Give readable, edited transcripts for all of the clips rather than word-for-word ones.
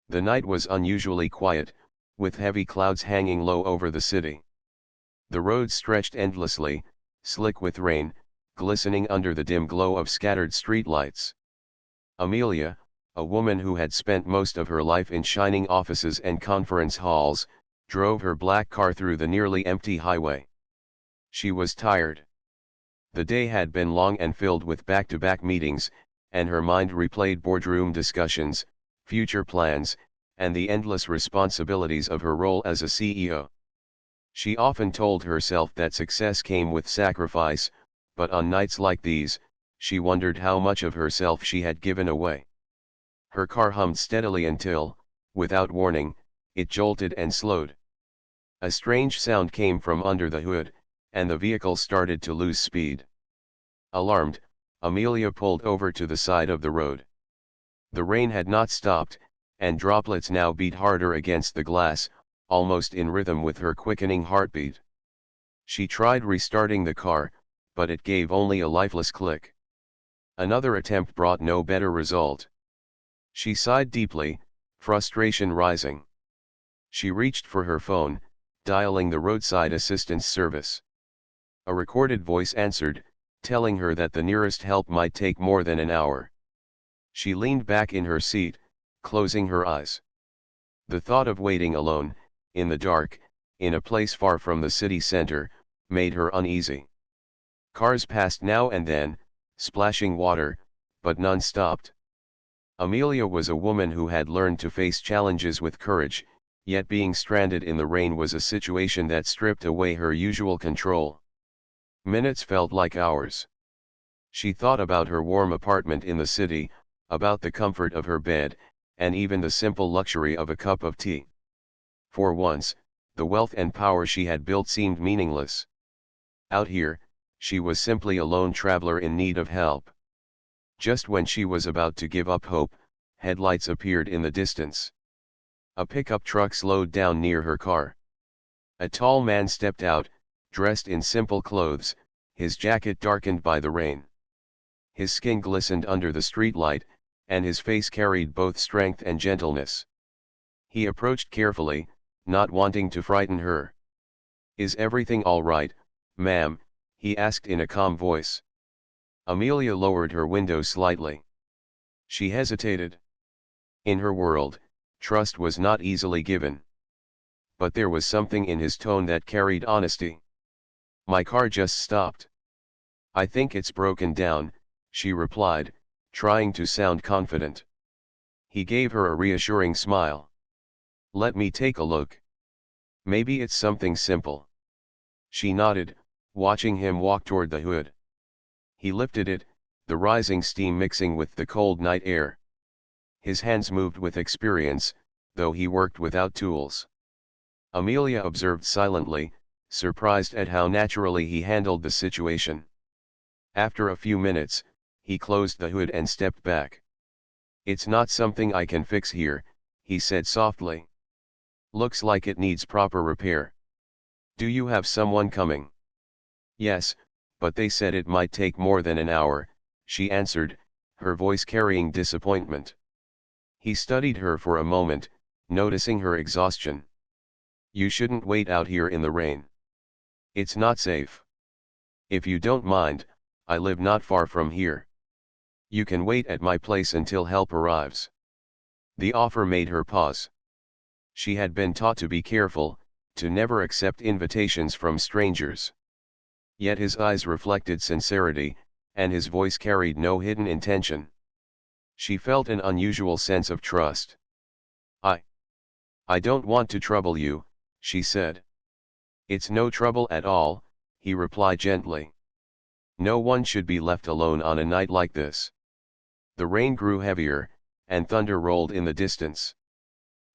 The night was unusually quiet, with heavy clouds hanging low over the city. The roads stretched endlessly, slick with rain, glistening under the dim glow of scattered streetlights. Amelia, a woman who had spent most of her life in shining offices and conference halls, drove her black car through the nearly empty highway. She was tired. The day had been long and filled with back-to-back meetings, and her mind replayed boardroom discussions, future plans, and the endless responsibilities of her role as a CEO. She often told herself that success came with sacrifice, but on nights like these, she wondered how much of herself she had given away. Her car hummed steadily until, without warning, it jolted and slowed. A strange sound came from under the hood, and the vehicle started to lose speed. Alarmed, Amelia pulled over to the side of the road. The rain had not stopped, and droplets now beat harder against the glass, almost in rhythm with her quickening heartbeat. She tried restarting the car, but it gave only a lifeless click. Another attempt brought no better result. She sighed deeply, frustration rising. She reached for her phone, dialing the roadside assistance service. A recorded voice answered, telling her that the nearest help might take more than an hour. She leaned back in her seat, closing her eyes. The thought of waiting alone, in the dark, in a place far from the city center, made her uneasy. Cars passed now and then, splashing water, but none stopped. Amelia was a woman who had learned to face challenges with courage, yet being stranded in the rain was a situation that stripped away her usual control. Minutes felt like hours. She thought about her warm apartment in the city, about the comfort of her bed, and even the simple luxury of a cup of tea. For once, the wealth and power she had built seemed meaningless. Out here, she was simply a lone traveler in need of help. Just when she was about to give up hope, headlights appeared in the distance. A pickup truck slowed down near her car. A tall man stepped out, dressed in simple clothes, his jacket darkened by the rain. His skin glistened under the streetlight, and his face carried both strength and gentleness. He approached carefully, not wanting to frighten her. "Is everything all right, ma'am?" he asked in a calm voice. Amelia lowered her window slightly. She hesitated. In her world, trust was not easily given. But there was something in his tone that carried honesty. "My car just stopped. I think it's broken down," she replied, trying to sound confident. He gave her a reassuring smile. "Let me take a look. Maybe it's something simple." She nodded, watching him walk toward the hood. He lifted it, the rising steam mixing with the cold night air. His hands moved with experience, though he worked without tools. Amelia observed silently, surprised at how naturally he handled the situation. After a few minutes, he closed the hood and stepped back. "It's not something I can fix here," he said softly. "Looks like it needs proper repair. Do you have someone coming?" "Yes, but they said it might take more than an hour," she answered, her voice carrying disappointment. He studied her for a moment, noticing her exhaustion. "You shouldn't wait out here in the rain. It's not safe. If you don't mind, I live not far from here. You can wait at my place until help arrives." The offer made her pause. She had been taught to be careful, to never accept invitations from strangers. Yet his eyes reflected sincerity, and his voice carried no hidden intention. She felt an unusual sense of trust. I don't want to trouble you," she said. "It's no trouble at all," he replied gently. "No one should be left alone on a night like this." The rain grew heavier, and thunder rolled in the distance.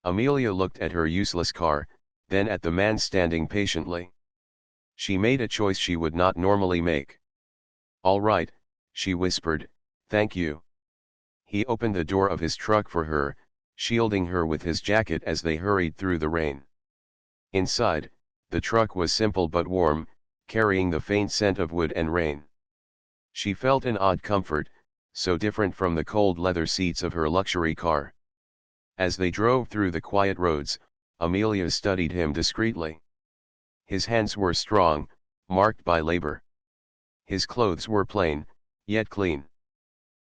Amelia looked at her useless car, then at the man standing patiently. She made a choice she would not normally make. "All right," she whispered, "thank you." He opened the door of his truck for her, shielding her with his jacket as they hurried through the rain. Inside, the truck was simple but warm, carrying the faint scent of wood and rain. She felt an odd comfort, so different from the cold leather seats of her luxury car. As they drove through the quiet roads, Amelia studied him discreetly. His hands were strong, marked by labor. His clothes were plain, yet clean.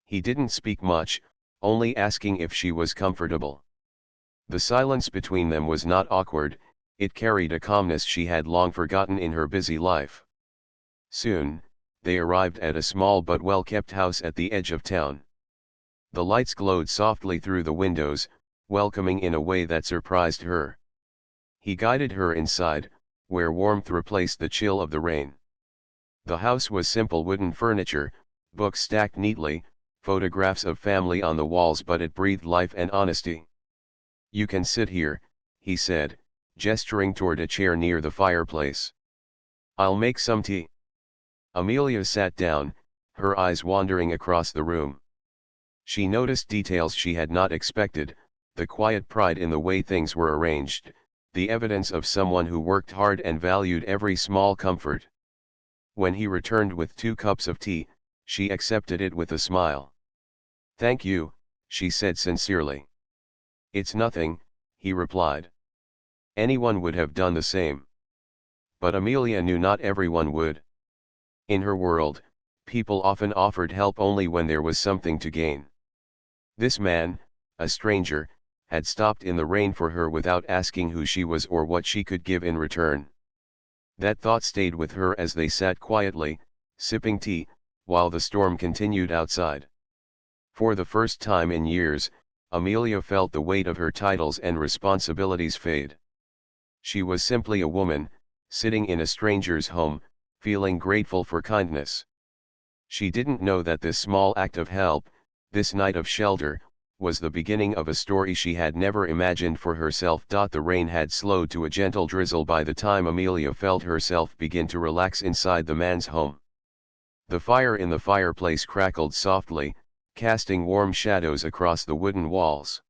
He didn't speak much, only asking if she was comfortable. The silence between them was not awkward, it carried a calmness she had long forgotten in her busy life. Soon, they arrived at a small but well-kept house at the edge of town. The lights glowed softly through the windows, welcoming in a way that surprised her. He guided her inside, where warmth replaced the chill of the rain. The house was simple wooden furniture, books stacked neatly, photographs of family on the walls, but it breathed life and honesty. "You can sit here," he said, gesturing toward a chair near the fireplace. "I'll make some tea." Amelia sat down, her eyes wandering across the room. She noticed details she had not expected, the quiet pride in the way things were arranged, the evidence of someone who worked hard and valued every small comfort. When he returned with 2 cups of tea, she accepted it with a smile. "Thank you," she said sincerely. "It's nothing," he replied. Anyone would have done the same. But Amelia knew not everyone would. In her world, people often offered help only when there was something to gain. This man, a stranger, had stopped in the rain for her without asking who she was or what she could give in return. That thought stayed with her as they sat quietly, sipping tea, while the storm continued outside. For the first time in years, Amelia felt the weight of her titles and responsibilities fade. She was simply a woman, sitting in a stranger's home, feeling grateful for kindness. She didn't know that this small act of help, this night of shelter, was the beginning of a story she had never imagined for herself. The rain had slowed to a gentle drizzle by the time Amelia felt herself begin to relax inside the man's home. The fire in the fireplace crackled softly, casting warm shadows across the wooden walls.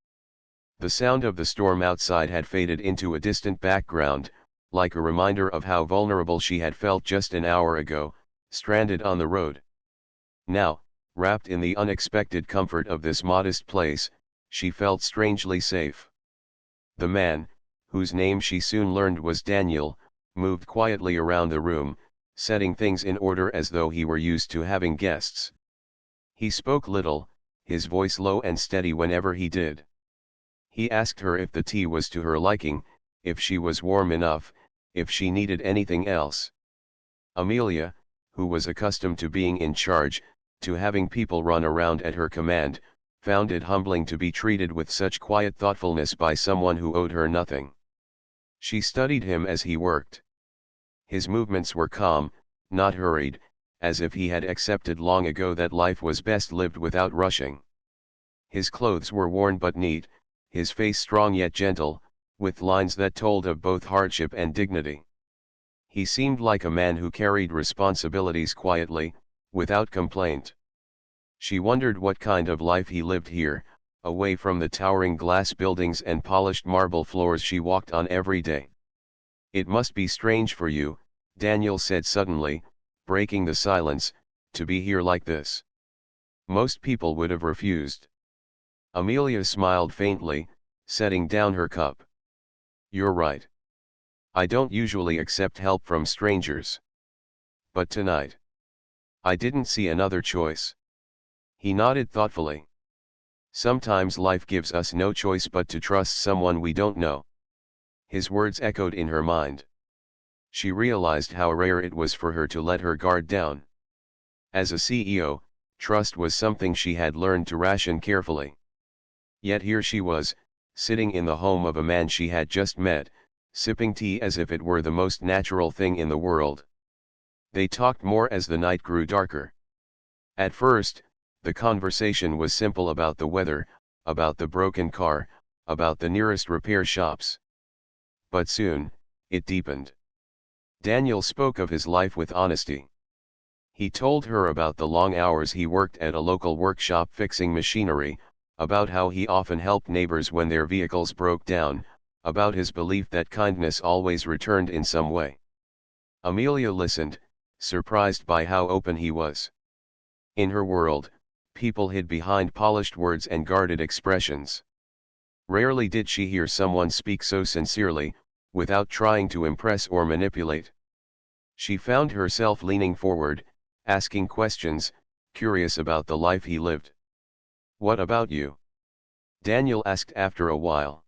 The sound of the storm outside had faded into a distant background, like a reminder of how vulnerable she had felt just an hour ago, stranded on the road. Now, wrapped in the unexpected comfort of this modest place, she felt strangely safe. The man, whose name she soon learned was Daniel, moved quietly around the room, setting things in order as though he were used to having guests. He spoke little, his voice low and steady whenever he did. He asked her if the tea was to her liking, if she was warm enough, if she needed anything else. Amelia, who was accustomed to being in charge, to having people run around at her command, found it humbling to be treated with such quiet thoughtfulness by someone who owed her nothing. She studied him as he worked. His movements were calm, not hurried, as if he had accepted long ago that life was best lived without rushing. His clothes were worn but neat, his face strong yet gentle, with lines that told of both hardship and dignity. He seemed like a man who carried responsibilities quietly, without complaint. She wondered what kind of life he lived here, away from the towering glass buildings and polished marble floors she walked on every day. "It must be strange for you," Daniel said suddenly, breaking the silence, "to be here like this. Most people would have refused." Amelia smiled faintly, setting down her cup. "You're right. I don't usually accept help from strangers. But tonight, I didn't see another choice." He nodded thoughtfully. "Sometimes life gives us no choice but to trust someone we don't know." His words echoed in her mind. She realized how rare it was for her to let her guard down. As a CEO, trust was something she had learned to ration carefully. Yet here she was, sitting in the home of a man she had just met, sipping tea as if it were the most natural thing in the world. They talked more as the night grew darker. At first, the conversation was simple about the weather, about the broken car, about the nearest repair shops. But soon, it deepened. Daniel spoke of his life with honesty. He told her about the long hours he worked at a local workshop fixing machinery, about how he often helped neighbors when their vehicles broke down, about his belief that kindness always returned in some way. Amelia listened, surprised by how open he was. In her world, people hid behind polished words and guarded expressions. Rarely did she hear someone speak so sincerely, without trying to impress or manipulate. She found herself leaning forward, asking questions, curious about the life he lived. "What about you?" Daniel asked after a while.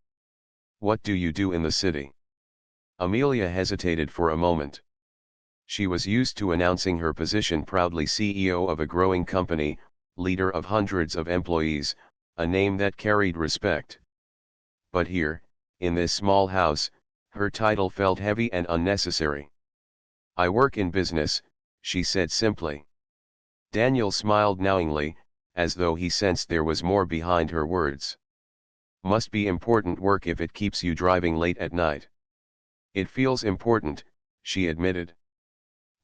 "What do you do in the city?" Amelia hesitated for a moment. She was used to announcing her position proudly: CEO of a growing company, leader of hundreds of employees, a name that carried respect. But here, in this small house, her title felt heavy and unnecessary. "I work in business," she said simply. Daniel smiled knowingly, as though he sensed there was more behind her words. "Must be important work if it keeps you driving late at night." "It feels important," she admitted.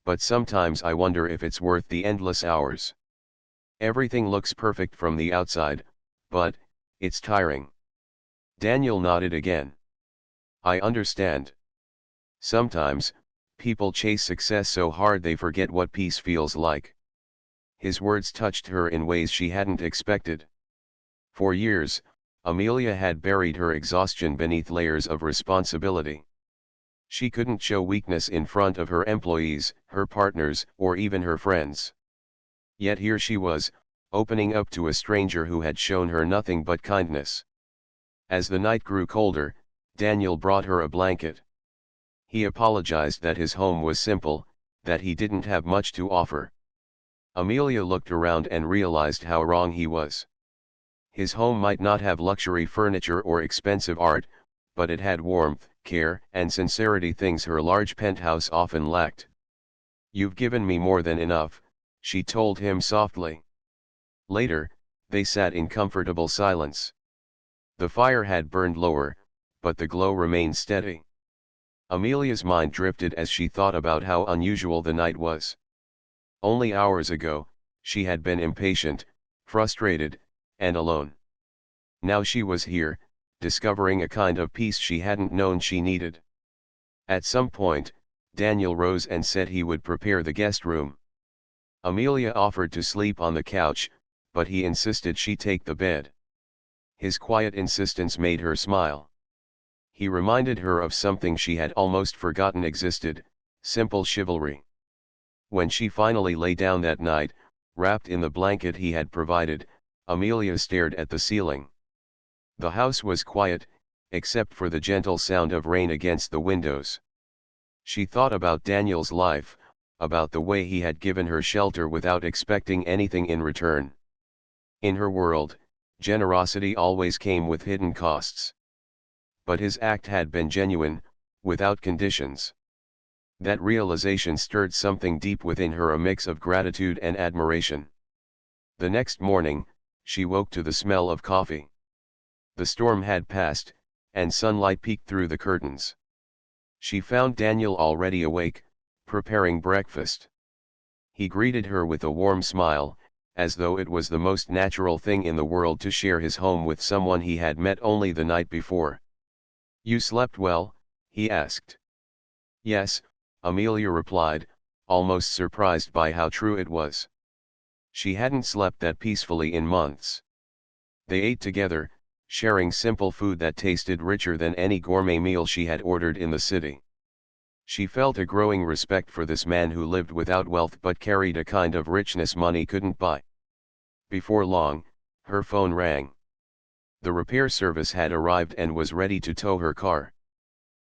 "But sometimes I wonder if it's worth the endless hours. Everything looks perfect from the outside, but it's tiring." Daniel nodded again. "I understand. Sometimes, people chase success so hard they forget what peace feels like." His words touched her in ways she hadn't expected. For years, Amelia had buried her exhaustion beneath layers of responsibility. She couldn't show weakness in front of her employees, her partners, or even her friends. Yet here she was, opening up to a stranger who had shown her nothing but kindness. As the night grew colder, Daniel brought her a blanket. He apologized that his home was simple, that he didn't have much to offer. Amelia looked around and realized how wrong he was. His home might not have luxury furniture or expensive art, but it had warmth, care, and sincerity, things her large penthouse often lacked. "You've given me more than enough," she told him softly. Later, they sat in comfortable silence. The fire had burned lower, but the glow remained steady. Amelia's mind drifted as she thought about how unusual the night was. Only hours ago, she had been impatient, frustrated, and alone. Now she was here, discovering a kind of peace she hadn't known she needed. At some point, Daniel rose and said he would prepare the guest room. Amelia offered to sleep on the couch, but he insisted she take the bed. His quiet insistence made her smile. He reminded her of something she had almost forgotten existed: simple chivalry. When she finally lay down that night, wrapped in the blanket he had provided, Amelia stared at the ceiling. The house was quiet, except for the gentle sound of rain against the windows. She thought about Daniel's life, about the way he had given her shelter without expecting anything in return. In her world, generosity always came with hidden costs. But his act had been genuine, without conditions. That realization stirred something deep within her, a mix of gratitude and admiration. The next morning, she woke to the smell of coffee. The storm had passed, and sunlight peeked through the curtains. She found Daniel already awake, preparing breakfast. He greeted her with a warm smile, as though it was the most natural thing in the world to share his home with someone he had met only the night before. "You slept well?" he asked. "Yes," Amelia replied, almost surprised by how true it was. She hadn't slept that peacefully in months. They ate together, sharing simple food that tasted richer than any gourmet meal she had ordered in the city. She felt a growing respect for this man who lived without wealth but carried a kind of richness money couldn't buy. Before long, her phone rang. The repair service had arrived and was ready to tow her car.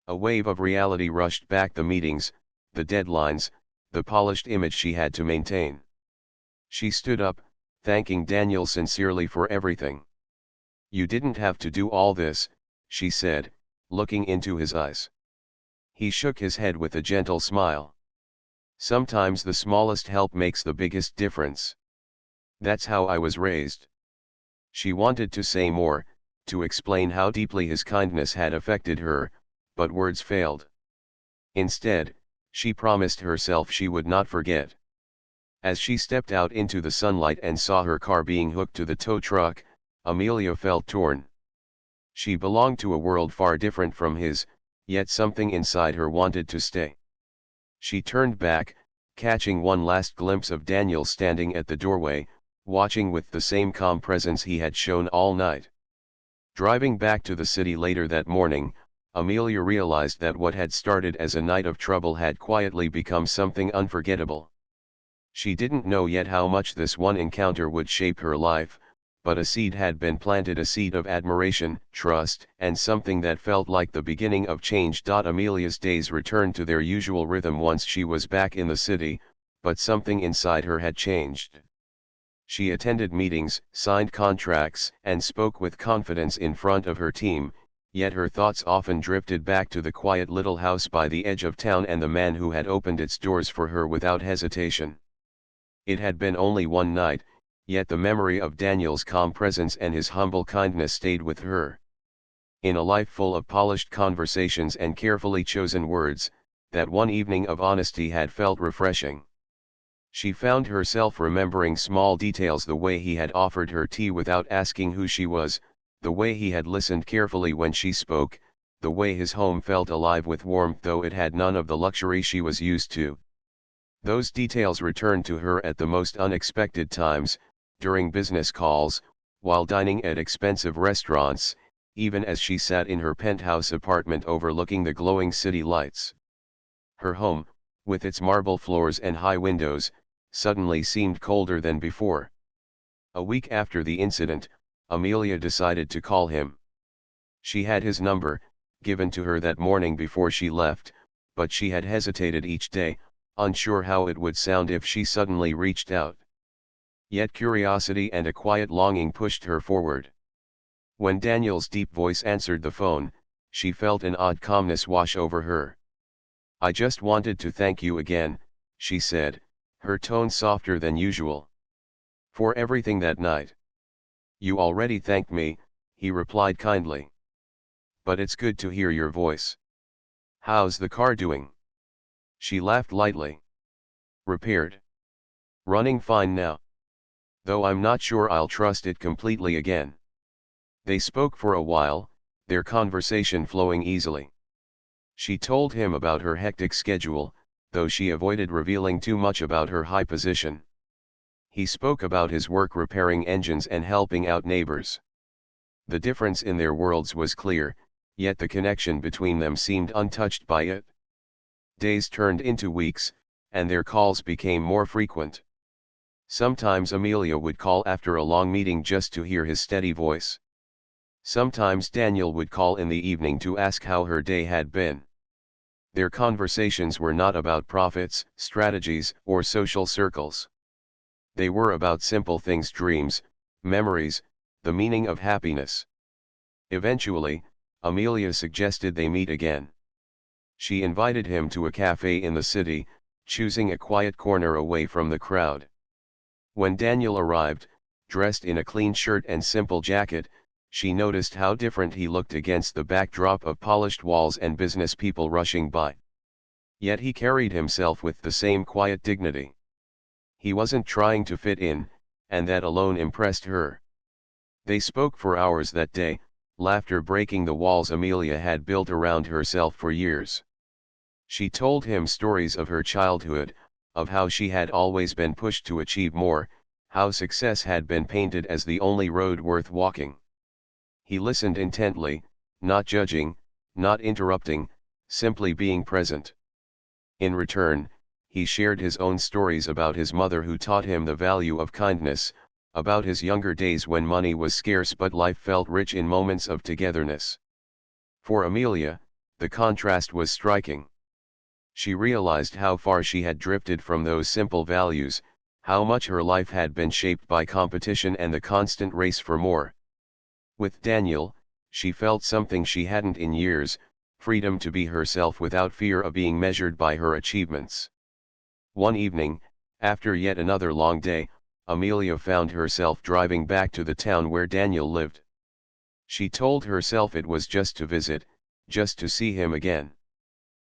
A wave of reality rushed back: the meetings, the deadlines, the polished image she had to maintain. She stood up, thanking Daniel sincerely for everything. "You didn't have to do all this," she said, looking into his eyes. He shook his head with a gentle smile. "Sometimes the smallest help makes the biggest difference. That's how I was raised." She wanted to say more, to explain how deeply his kindness had affected her, but words failed. Instead, she promised herself she would not forget. As she stepped out into the sunlight and saw her car being hooked to the tow truck, Amelia felt torn. She belonged to a world far different from his, yet something inside her wanted to stay. She turned back, catching one last glimpse of Daniel standing at the doorway, watching with the same calm presence he had shown all night. Driving back to the city later that morning, Amelia realized that what had started as a night of trouble had quietly become something unforgettable. She didn't know yet how much this one encounter would shape her life, but a seed had been planted, a seed of admiration, trust, and something that felt like the beginning of change. Amelia's days returned to their usual rhythm once she was back in the city, but something inside her had changed. She attended meetings, signed contracts, and spoke with confidence in front of her team, yet her thoughts often drifted back to the quiet little house by the edge of town and the man who had opened its doors for her without hesitation. It had been only one night, yet the memory of Daniel's calm presence and his humble kindness stayed with her. In a life full of polished conversations and carefully chosen words, that one evening of honesty had felt refreshing. She found herself remembering small details: the way he had offered her tea without asking who she was, the way he had listened carefully when she spoke, the way his home felt alive with warmth though it had none of the luxury she was used to. Those details returned to her at the most unexpected times, during business calls, while dining at expensive restaurants, even as she sat in her penthouse apartment overlooking the glowing city lights. Her home, with its marble floors and high windows, suddenly seemed colder than before. A week after the incident, Amelia decided to call him. She had his number, given to her that morning before she left, but she had hesitated each day, unsure how it would sound if she suddenly reached out. Yet curiosity and a quiet longing pushed her forward. When Daniel's deep voice answered the phone, she felt an odd calmness wash over her. "I just wanted to thank you again," she said, her tone softer than usual. "For everything that night." "You already thanked me," he replied kindly. "But it's good to hear your voice. How's the car doing?" She laughed lightly. "Repaired. Running fine now. Though I'm not sure I'll trust it completely again." They spoke for a while, their conversation flowing easily. She told him about her hectic schedule, though she avoided revealing too much about her high position. He spoke about his work repairing engines and helping out neighbors. The difference in their worlds was clear, yet the connection between them seemed untouched by it. Days turned into weeks, and their calls became more frequent. Sometimes Amelia would call after a long meeting just to hear his steady voice. Sometimes Daniel would call in the evening to ask how her day had been. Their conversations were not about profits, strategies, or social circles. They were about simple things: dreams, memories, the meaning of happiness. Eventually, Amelia suggested they meet again. She invited him to a cafe in the city, choosing a quiet corner away from the crowd. When Daniel arrived, dressed in a clean shirt and simple jacket, she noticed how different he looked against the backdrop of polished walls and business people rushing by. Yet he carried himself with the same quiet dignity. He wasn't trying to fit in, and that alone impressed her. They spoke for hours that day, laughter breaking the walls Amelia had built around herself for years. She told him stories of her childhood, of how she had always been pushed to achieve more, how success had been painted as the only road worth walking. He listened intently, not judging, not interrupting, simply being present. In return, he shared his own stories about his mother who taught him the value of kindness, about his younger days when money was scarce but life felt rich in moments of togetherness. For Amelia, the contrast was striking. She realized how far she had drifted from those simple values, how much her life had been shaped by competition and the constant race for more. With Daniel, she felt something she hadn't in years: freedom to be herself without fear of being measured by her achievements. One evening, after yet another long day, Amelia found herself driving back to the town where Daniel lived. She told herself it was just to visit, just to see him again.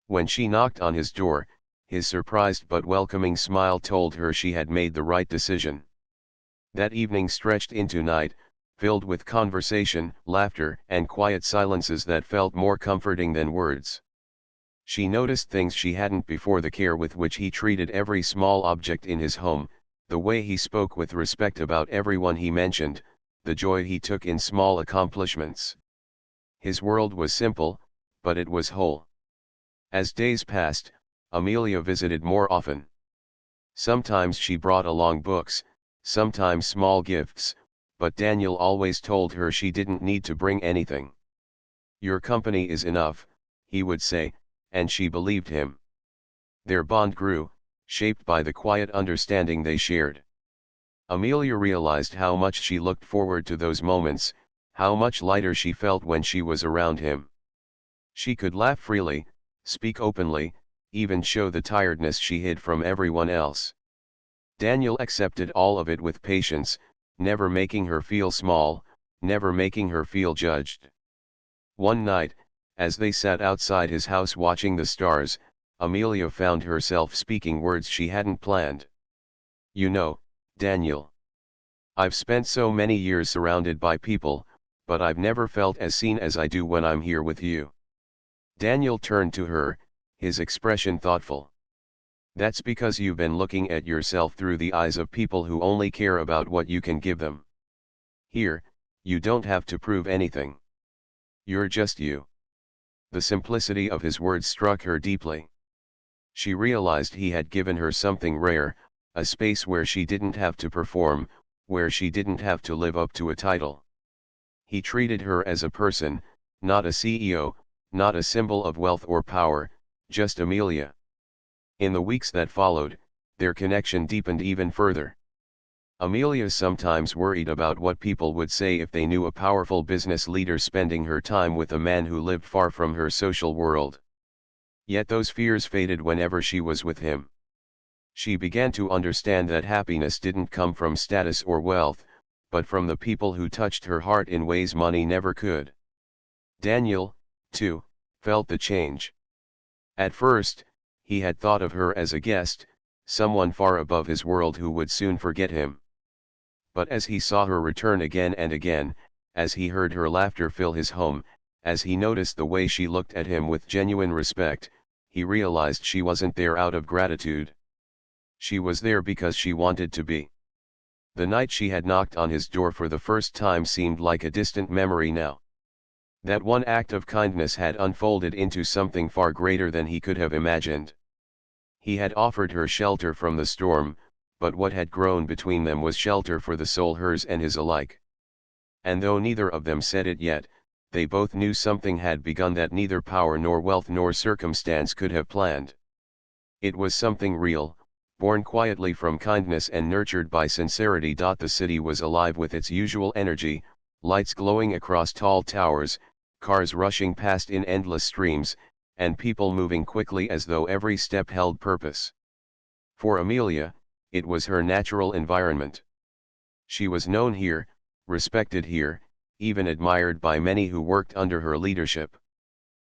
When she knocked on his door, his surprised but welcoming smile told her she had made the right decision. That evening stretched into night, filled with conversation, laughter, and quiet silences that felt more comforting than words. She noticed things she hadn't before: the care with which he treated every small object in his home, the way he spoke with respect about everyone he mentioned, the joy he took in small accomplishments. His world was simple, but it was whole. As days passed, Amelia visited more often. Sometimes she brought along books, sometimes small gifts, but Daniel always told her she didn't need to bring anything. "Your company is enough," he would say, and she believed him. Their bond grew, shaped by the quiet understanding they shared. Amelia realized how much she looked forward to those moments, how much lighter she felt when she was around him. She could laugh freely, speak openly, even show the tiredness she hid from everyone else. Daniel accepted all of it with patience, never making her feel small, never making her feel judged. One night, as they sat outside his house watching the stars, Amelia found herself speaking words she hadn't planned. "You know, Daniel, I've spent so many years surrounded by people, but I've never felt as seen as I do when I'm here with you." Daniel turned to her, his expression thoughtful. "That's because you've been looking at yourself through the eyes of people who only care about what you can give them. Here, you don't have to prove anything. You're just you." The simplicity of his words struck her deeply. She realized he had given her something rare, a space where she didn't have to perform, where she didn't have to live up to a title. He treated her as a person, not a CEO, not a symbol of wealth or power, just Amelia. In the weeks that followed, their connection deepened even further. Amelia sometimes worried about what people would say if they knew a powerful business leader spending her time with a man who lived far from her social world. Yet those fears faded whenever she was with him. She began to understand that happiness didn't come from status or wealth, but from the people who touched her heart in ways money never could. Daniel, too, felt the change. At first, he had thought of her as a guest, someone far above his world who would soon forget him. But as he saw her return again and again, as he heard her laughter fill his home, as he noticed the way she looked at him with genuine respect, he realized she wasn't there out of gratitude. She was there because she wanted to be. The night she had knocked on his door for the first time seemed like a distant memory now. That one act of kindness had unfolded into something far greater than he could have imagined. He had offered her shelter from the storm, but what had grown between them was shelter for the soul, hers and his alike. And though neither of them said it yet, they both knew something had begun that neither power nor wealth nor circumstance could have planned. It was something real, born quietly from kindness and nurtured by sincerity. The city was alive with its usual energy, lights glowing across tall towers, cars rushing past in endless streams, and people moving quickly as though every step held purpose. For Amelia, it was her natural environment. She was known here, respected here, even admired by many who worked under her leadership.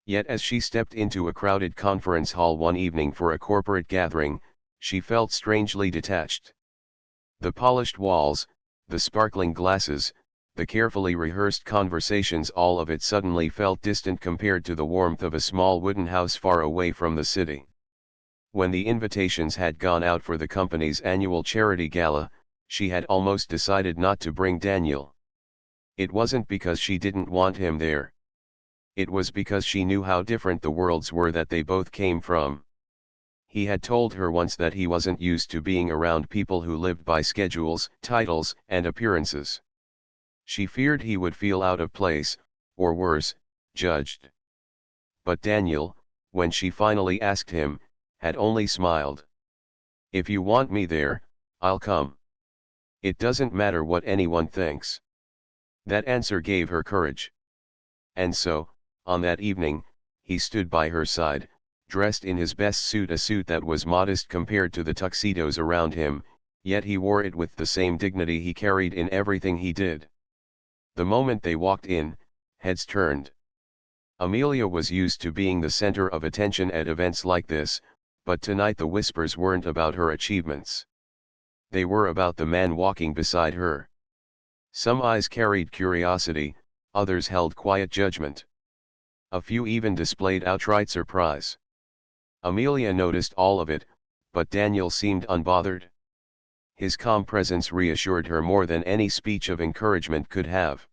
Yet as she stepped into a crowded conference hall one evening for a corporate gathering, she felt strangely detached. The polished walls, the sparkling glasses, the carefully rehearsed conversations, all of it suddenly felt distant compared to the warmth of a small wooden house far away from the city. When the invitations had gone out for the company's annual charity gala, she had almost decided not to bring Daniel. It wasn't because she didn't want him there. It was because she knew how different the worlds were that they both came from. He had told her once that he wasn't used to being around people who lived by schedules, titles, and appearances. She feared he would feel out of place, or worse, judged. But Daniel, when she finally asked him, had only smiled. "If you want me there, I'll come. It doesn't matter what anyone thinks." That answer gave her courage. And so, on that evening, he stood by her side, dressed in his best suit, a suit that was modest compared to the tuxedos around him, yet he wore it with the same dignity he carried in everything he did. The moment they walked in, heads turned. Amelia was used to being the center of attention at events like this, but tonight the whispers weren't about her achievements. They were about the man walking beside her. Some eyes carried curiosity, others held quiet judgment. A few even displayed outright surprise. Amelia noticed all of it, but Daniel seemed unbothered. His calm presence reassured her more than any speech of encouragement could have.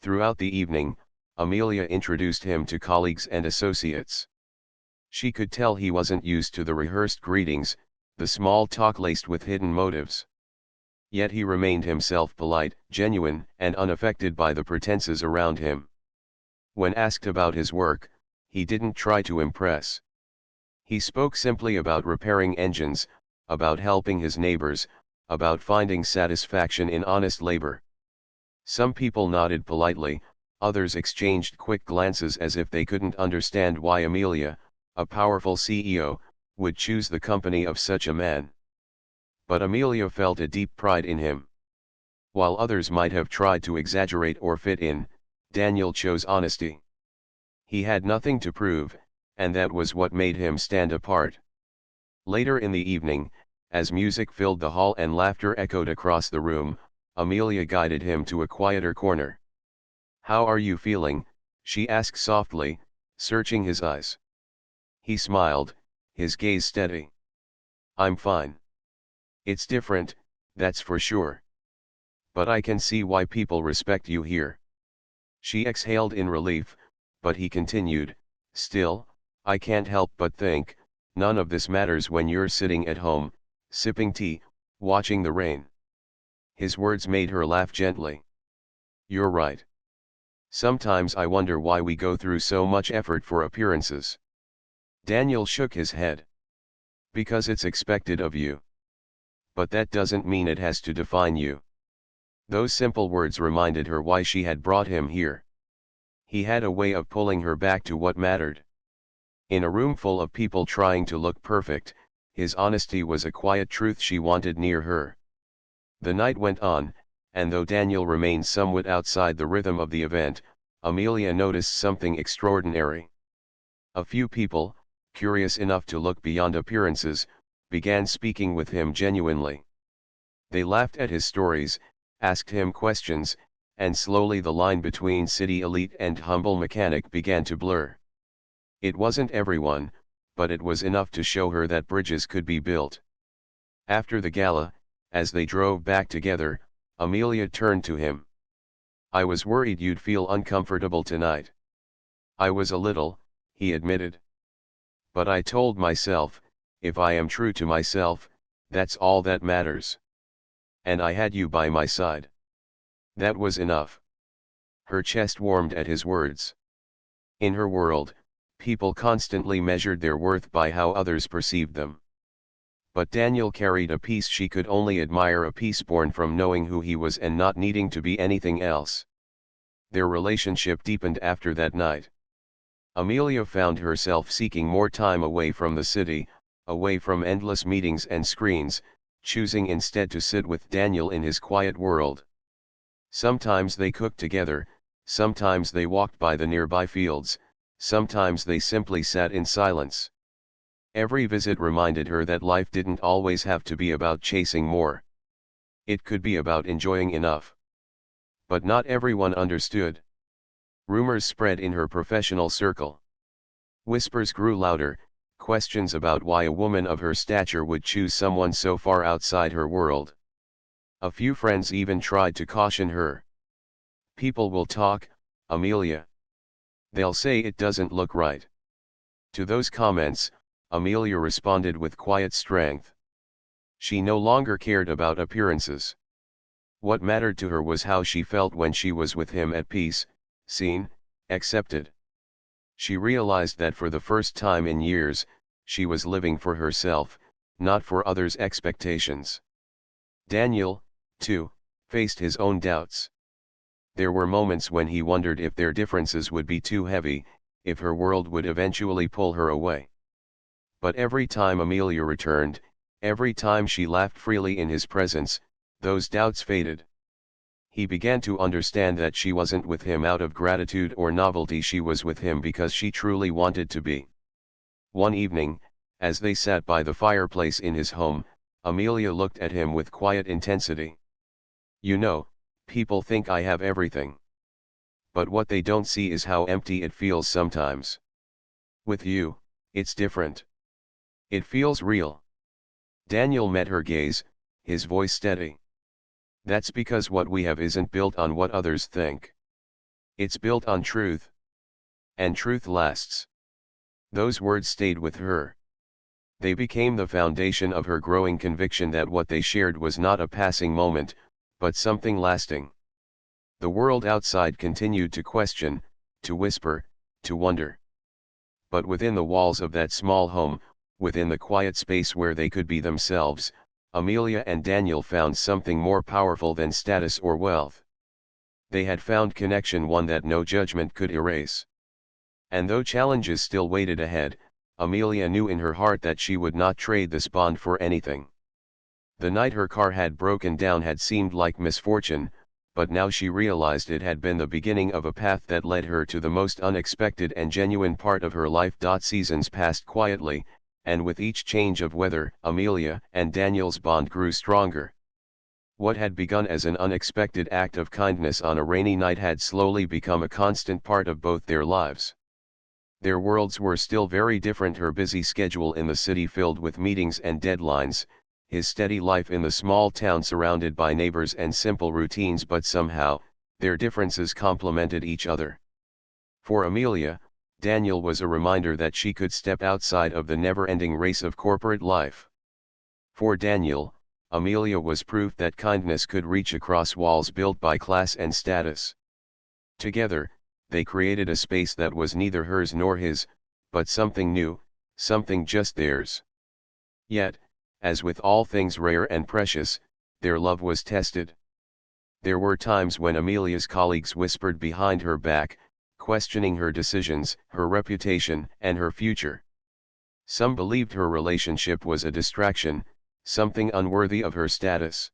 Throughout the evening, Amelia introduced him to colleagues and associates. She could tell he wasn't used to the rehearsed greetings, the small talk laced with hidden motives. Yet he remained himself, polite, genuine, and unaffected by the pretenses around him. When asked about his work, he didn't try to impress. He spoke simply about repairing engines, about helping his neighbors, about finding satisfaction in honest labor. Some people nodded politely, others exchanged quick glances as if they couldn't understand why Amelia, a powerful CEO, would choose the company of such a man. But Amelia felt a deep pride in him. While others might have tried to exaggerate or fit in, Daniel chose honesty. He had nothing to prove, and that was what made him stand apart. Later in the evening, as music filled the hall and laughter echoed across the room, Amelia guided him to a quieter corner. "How are you feeling?" she asked softly, searching his eyes. He smiled, his gaze steady. "I'm fine. It's different, that's for sure. But I can see why people respect you here." She exhaled in relief, but he continued, "Still, I can't help but think, none of this matters when you're sitting at home, sipping tea, watching the rain." His words made her laugh gently. "You're right. Sometimes I wonder why we go through so much effort for appearances." Daniel shook his head. "Because it's expected of you. But that doesn't mean it has to define you." Those simple words reminded her why she had brought him here. He had a way of pulling her back to what mattered. In a room full of people trying to look perfect, his honesty was a quiet truth she wanted near her. The night went on, and though Daniel remained somewhat outside the rhythm of the event, Amelia noticed something extraordinary. A few people, curious enough to look beyond appearances, began speaking with him genuinely. They laughed at his stories, asked him questions, and slowly the line between city elite and humble mechanic began to blur. It wasn't everyone, but it was enough to show her that bridges could be built. After the gala, as they drove back together, Amelia turned to him. "I was worried you'd feel uncomfortable tonight." "I was a little," he admitted. "But I told myself, if I am true to myself, that's all that matters. And I had you by my side. That was enough." Her chest warmed at his words. In her world, people constantly measured their worth by how others perceived them. But Daniel carried a peace she could only admire, a peace born from knowing who he was and not needing to be anything else. Their relationship deepened after that night. Amelia found herself seeking more time away from the city, away from endless meetings and screens, choosing instead to sit with Daniel in his quiet world. Sometimes they cooked together, sometimes they walked by the nearby fields, sometimes they simply sat in silence. Every visit reminded her that life didn't always have to be about chasing more. It could be about enjoying enough. But not everyone understood. Rumors spread in her professional circle. Whispers grew louder, questions about why a woman of her stature would choose someone so far outside her world. A few friends even tried to caution her. "People will talk, Amelia. They'll say it doesn't look right." To those comments, Amelia responded with quiet strength. She no longer cared about appearances. What mattered to her was how she felt when she was with him, at peace, seen, accepted. She realized that for the first time in years, she was living for herself, not for others' expectations. Daniel, too, faced his own doubts. There were moments when he wondered if their differences would be too heavy, if her world would eventually pull her away. But every time Amelia returned, every time she laughed freely in his presence, those doubts faded. He began to understand that she wasn't with him out of gratitude or novelty, she was with him because she truly wanted to be. One evening, as they sat by the fireplace in his home, Amelia looked at him with quiet intensity. "You know, people think I have everything. But what they don't see is how empty it feels sometimes. With you, it's different. It feels real." Daniel met her gaze, his voice steady. That's because what we have isn't built on what others think. It's built on truth. And truth lasts. Those words stayed with her. They became the foundation of her growing conviction that what they shared was not a passing moment, but something lasting. The world outside continued to question, to whisper, to wonder. But within the walls of that small home, within the quiet space where they could be themselves, Amelia and Daniel found something more powerful than status or wealth. They had found connection, one that no judgment could erase. And though challenges still waited ahead, Amelia knew in her heart that she would not trade this bond for anything. The night her car had broken down had seemed like misfortune, but now she realized it had been the beginning of a path that led her to the most unexpected and genuine part of her life. Seasons passed quietly, and with each change of weather, Amelia and Daniel's bond grew stronger. What had begun as an unexpected act of kindness on a rainy night had slowly become a constant part of both their lives. Their worlds were still very different: her busy schedule in the city filled with meetings and deadlines, his steady life in the small town surrounded by neighbors and simple routines, but somehow, their differences complemented each other. For Amelia, Daniel was a reminder that she could step outside of the never-ending race of corporate life. For Daniel, Amelia was proof that kindness could reach across walls built by class and status. Together, they created a space that was neither hers nor his, but something new, something just theirs. Yet, as with all things rare and precious, their love was tested. There were times when Amelia's colleagues whispered behind her back, questioning her decisions, her reputation, and her future. Some believed her relationship was a distraction, something unworthy of her status.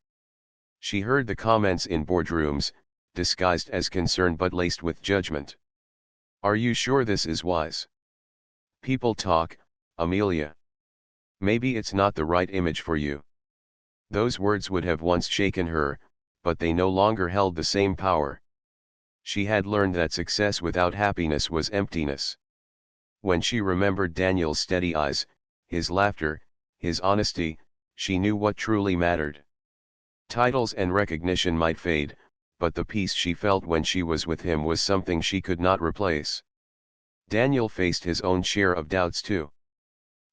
She heard the comments in boardrooms, disguised as concern but laced with judgment. "Are you sure this is wise? People talk, Amelia. Maybe it's not the right image for you." Those words would have once shaken her, but they no longer held the same power. She had learned that success without happiness was emptiness. When she remembered Daniel's steady eyes, his laughter, his honesty, she knew what truly mattered. Titles and recognition might fade, but the peace she felt when she was with him was something she could not replace. Daniel faced his own share of doubts too.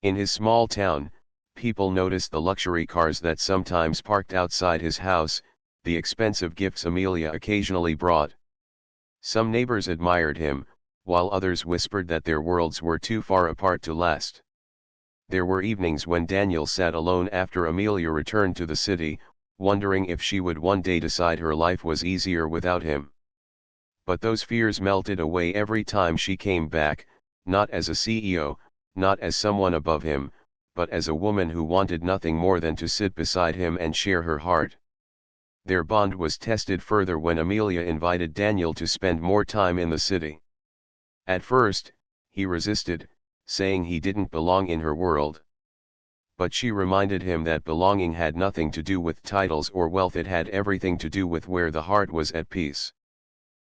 In his small town, people noticed the luxury cars that sometimes parked outside his house, the expensive gifts Amelia occasionally brought. Some neighbors admired him, while others whispered that their worlds were too far apart to last. There were evenings when Daniel sat alone after Amelia returned to the city, wondering if she would one day decide her life was easier without him. But those fears melted away every time she came back, not as a CEO, not as someone above him, but as a woman who wanted nothing more than to sit beside him and share her heart. Their bond was tested further when Amelia invited Daniel to spend more time in the city. At first, he resisted, saying he didn't belong in her world. But she reminded him that belonging had nothing to do with titles or wealth, it had everything to do with where the heart was at peace.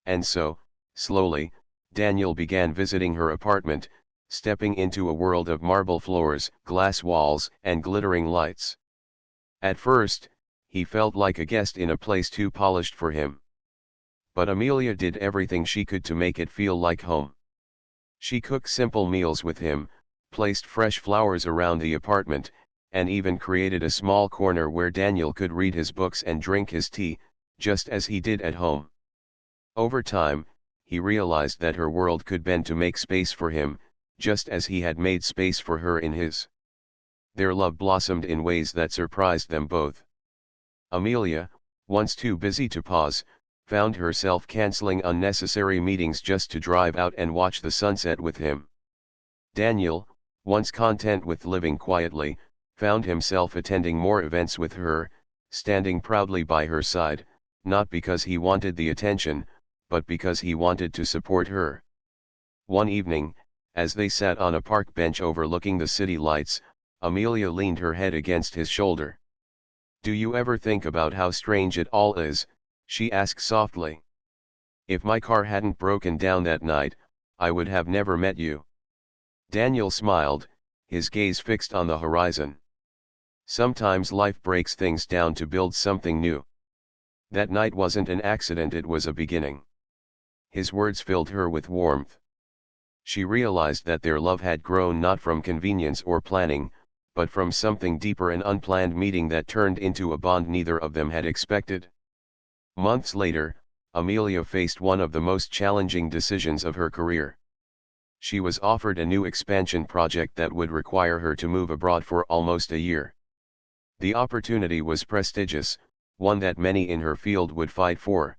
And so, slowly, Daniel began visiting her apartment, stepping into a world of marble floors, glass walls, and glittering lights. At first, he felt like a guest in a place too polished for him. But Amelia did everything she could to make it feel like home. She cooked simple meals with him, placed fresh flowers around the apartment, and even created a small corner where Daniel could read his books and drink his tea, just as he did at home. Over time, he realized that her world could bend to make space for him, just as he had made space for her in his. Their love blossomed in ways that surprised them both. Amelia, once too busy to pause, found herself canceling unnecessary meetings just to drive out and watch the sunset with him. Daniel, once content with living quietly, found himself attending more events with her, standing proudly by her side, not because he wanted the attention, but because he wanted to support her. One evening, as they sat on a park bench overlooking the city lights, Amelia leaned her head against his shoulder. "Do you ever think about how strange it all is?" she asked softly. "If my car hadn't broken down that night, I would have never met you." Daniel smiled, his gaze fixed on the horizon. Sometimes life breaks things down to build something new. That night wasn't an accident, it was a beginning. His words filled her with warmth. She realized that their love had grown not from convenience or planning, but from something deeper, an unplanned meeting that turned into a bond neither of them had expected. Months later, Amelia faced one of the most challenging decisions of her career. She was offered a new expansion project that would require her to move abroad for almost a year. The opportunity was prestigious, one that many in her field would fight for.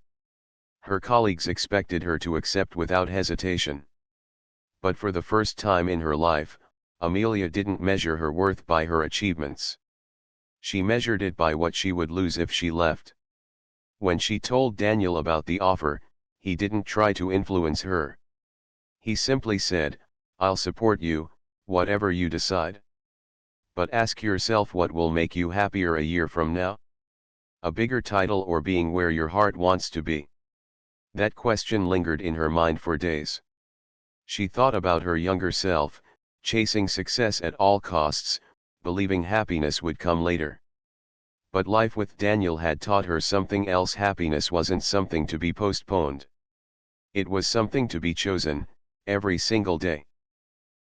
Her colleagues expected her to accept without hesitation. But for the first time in her life, Amelia didn't measure her worth by her achievements. She measured it by what she would lose if she left. When she told Daniel about the offer, he didn't try to influence her. He simply said, "I'll support you, whatever you decide. But ask yourself, what will make you happier a year from now? A bigger title or being where your heart wants to be?" That question lingered in her mind for days. She thought about her younger self, chasing success at all costs, believing happiness would come later. But life with Daniel had taught her something else. Happiness wasn't something to be postponed. It was something to be chosen, every single day.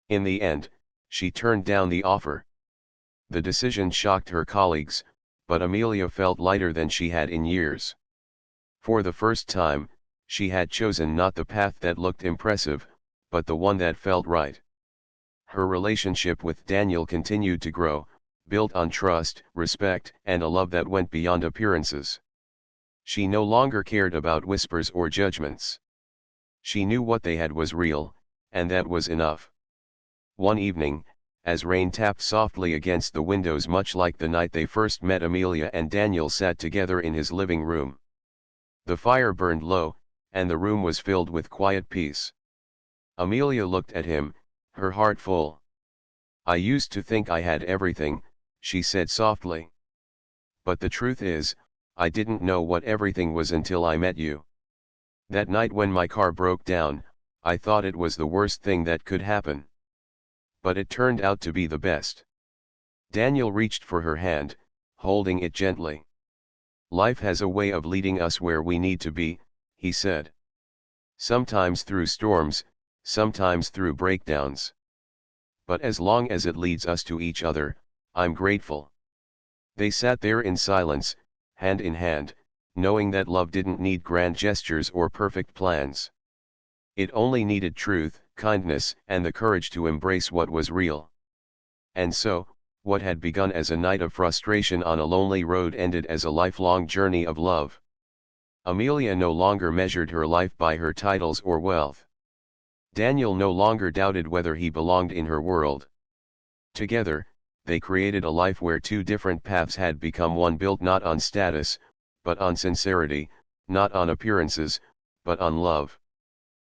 In the end, she turned down the offer. The decision shocked her colleagues, but Amelia felt lighter than she had in years. For the first time, she had chosen not the path that looked impressive, but the one that felt right. Her relationship with Daniel continued to grow, built on trust, respect, and a love that went beyond appearances. She no longer cared about whispers or judgments. She knew what they had was real, and that was enough. One evening, as rain tapped softly against the windows, much like the night they first met, Amelia and Daniel sat together in his living room. The fire burned low, and the room was filled with quiet peace. Amelia looked at him, her heart full. "I used to think I had everything," she said softly. "But the truth is, I didn't know what everything was until I met you. That night when my car broke down, I thought it was the worst thing that could happen. But it turned out to be the best." Daniel reached for her hand, holding it gently. "Life has a way of leading us where we need to be," he said. "Sometimes through storms, sometimes through breakdowns. But as long as it leads us to each other, I'm grateful." They sat there in silence, hand in hand, knowing that love didn't need grand gestures or perfect plans. It only needed truth, kindness, and the courage to embrace what was real. And so, what had begun as a night of frustration on a lonely road ended as a lifelong journey of love. Amelia no longer measured her life by her titles or wealth. Daniel no longer doubted whether he belonged in her world. Together, they created a life where two different paths had become one, built not on status, but on sincerity, not on appearances, but on love.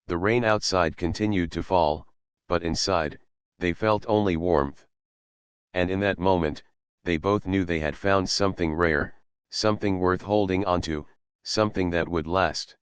The rain outside continued to fall, but inside, they felt only warmth. And in that moment, they both knew they had found something rare, something worth holding onto, something that would last.